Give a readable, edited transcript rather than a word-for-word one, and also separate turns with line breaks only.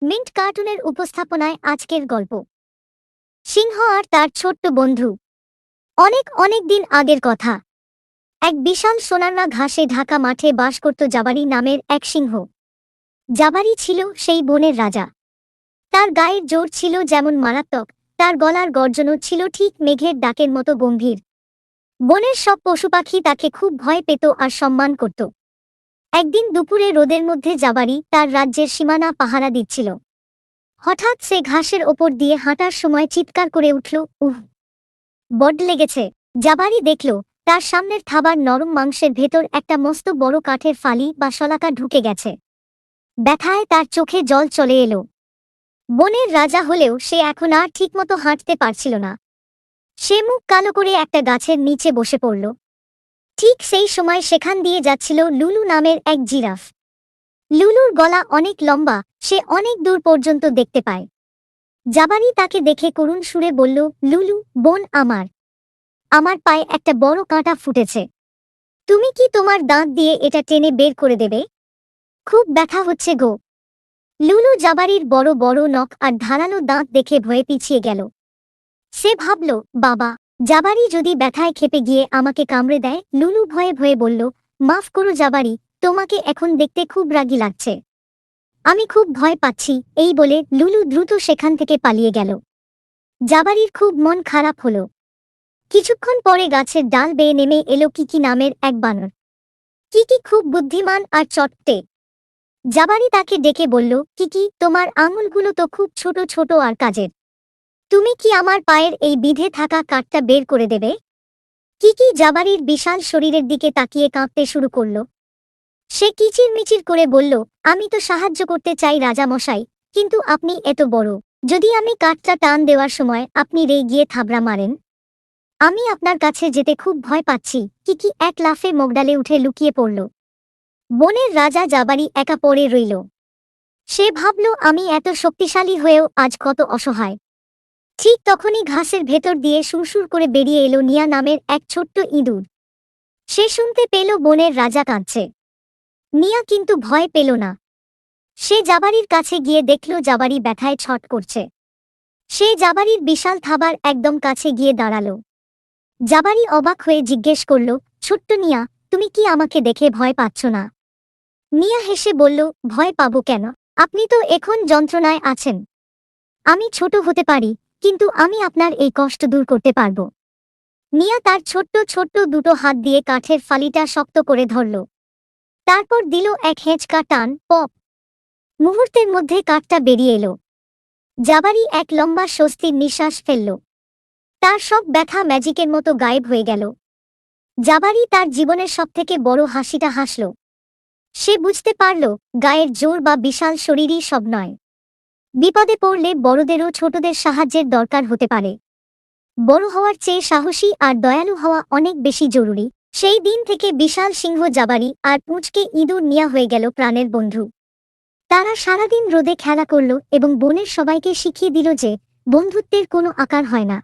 Mint কার্টুনের উপস্থাপনায় আজকের গল্প সিংহ আর তার ছোট্ট বন্ধু। অনেক অনেক দিন আগের কথা। এক বিশাল সোনারনা ঘাসে ঢাকা মাঠে বাস করত জাবারি নামের এক সিংহ। জাবারি ছিল সেই বনের রাজা। তার গায়ের জোর ছিল যেমন মারাত্মক, তার গলার গর্জনও ছিল ঠিক মেঘের ডাকের মতো গম্ভীর। বনের সব পশুপাখি তাকে খুব ভয় পেত আর সম্মান করত। একদিন দুপুরে রোদের মধ্যে জাবারি তার রাজ্যের সীমানা পাহারা দিচ্ছিল। হঠাৎ সে ঘাসের ওপর দিয়ে হাঁটার সময় চিৎকার করে উঠল, উহ, বড্ড লেগেছে। জাবারি দেখল তার সামনের থাবার নরম মাংসের ভেতর একটা মস্ত বড় কাঠের ফালি বা শলাকা ঢুকে গেছে। ব্যথায় তার চোখে জল চলে এলো। বনের রাজা হলেও সে এখন আর ঠিকমতো হাঁটতে পারছিল না। সে মুখ কালো করে একটা গাছের নিচে বসে পড়ল। ঠিক সেই সময় সেখান দিয়ে যাচ্ছিল লুলু নামের এক জিরাফ। লুলুর গলা অনেক লম্বা, সে অনেক দূর পর্যন্ত দেখতে পায়। জাবারি তাকে দেখে করুণ সুরে বলল, লুলু বোন আমার, আমার পায়ে একটা বড় কাঁটা ফুটেছে। তুমি কি তোমার দাঁত দিয়ে এটা টেনে বের করে দেবে? খুব ব্যথা হচ্ছে গো। লুলু জাবারির বড় বড় নখ আর ধারালো দাঁত দেখে ভয়ে পিছিয়ে গেল। সে ভাবল, বাবা, জাবারি যদি ব্যথায় খেপে গিয়ে আমাকে কামড়ে দেয়। লুলু ভয়ে ভয়ে বলল, মাফ করো জাবারি, তোমাকে এখন দেখতে খুব রাগী লাগছে। আমি খুব ভয় পাচ্ছি। এই বলে লুলু দ্রুত সেখান থেকে পালিয়ে গেল। জাবারির খুব মন খারাপ হলো। কিছুক্ষণ পরে গাছের ডাল বেয়ে নেমে এলো কিকি নামের এক বানর। কিকি খুব বুদ্ধিমান আর চটটে। জাবারি তাকে ডেকে বলল, কিকি, তোমার আঙুলগুলো তো খুব ছোট ছোট আর কাজের। তুমি কি আমার পায়ের এই বিঁধে থাকা কাঠটা বের করে দেবে? কিকি জাবারির বিশাল শরীরের দিকে তাকিয়ে কাঁপতে শুরু করল। সে কিচিরমিচির করে বলল, আমি তো সাহায্য করতে চাই রাজামশাই, কিন্তু আপনি এত বড়। যদি আমি কাঠটা টান দেওয়ার সময় আপনি রেগে গিয়ে থাবড়া মারেন? আমি আপনার কাছে যেতে খুব ভয় পাচ্ছি। কিকি এক লাফে মগডালে উঠে লুকিয়ে পড়ল। বনের রাজা জাবারি একা পড়ে রইল। সে ভাবল, আমি এত শক্তিশালী হয়েও আজ কত অসহায়। ঠিক তখনই ঘাসের ভেতর দিয়ে সুরসুর করে বেরিয়ে এলো নিয়া নামের এক ছোট্ট ইঁদুর। সে শুনতে পেল বনের রাজা কাঁদছে। নিয়া কিন্তু ভয় পেল না। সে জাবারির কাছে গিয়ে দেখল জাবারি ব্যথায় ছট করছে। সে জাবারির বিশাল থাবার একদম কাছে গিয়ে দাঁড়াল। জাবারি অবাক হয়ে জিজ্ঞেস করল, ছোট্ট নিয়া, তুমি কি আমাকে দেখে ভয় পাচ্ছ না? নিয়া হেসে বলল, ভয় পাবো কেন? আপনি তো এখন যন্ত্রণায় আছেন। আমি ছোট হতে পারি, কিন্তু আমি আপনার এই কষ্ট দূর করতে পারব। নিয়া তার ছোট্ট ছোট্ট দুটো হাত দিয়ে কাঠের ফালিটা শক্ত করে ধরল। তারপর দিল এক হেঁচকা টান, পপ। মুহূর্তের মধ্যে কাঠটা বেরিয়ে এলো। জাবারি এক লম্বা স্বস্তির নিঃশ্বাস ফেলল। তার সব ব্যথা ম্যাজিকের মতো গায়েব হয়ে গেল। জাবারি তার জীবনের সবথেকে বড় হাসিটা হাসল। সে বুঝতে পারল, গায়ের জোর বা বিশাল শরীরই সব নয়। বিপদে পড়লে বড়দেরও ছোটদের সাহায্যের দরকার হতে পারে। বড় হওয়ার চেয়ে সাহসী আর দয়ালু হওয়া অনেক বেশি জরুরি। সেই দিন থেকে বিশাল সিংহ জাবারি আর পুঁচকে ইঁদুর নিয়া হয়ে গেল প্রাণের বন্ধু। তারা সারাদিন রোদে খেলা করল এবং বনের সবাইকে শিখিয়ে দিল যে বন্ধুত্বের কোনো আকার হয় না।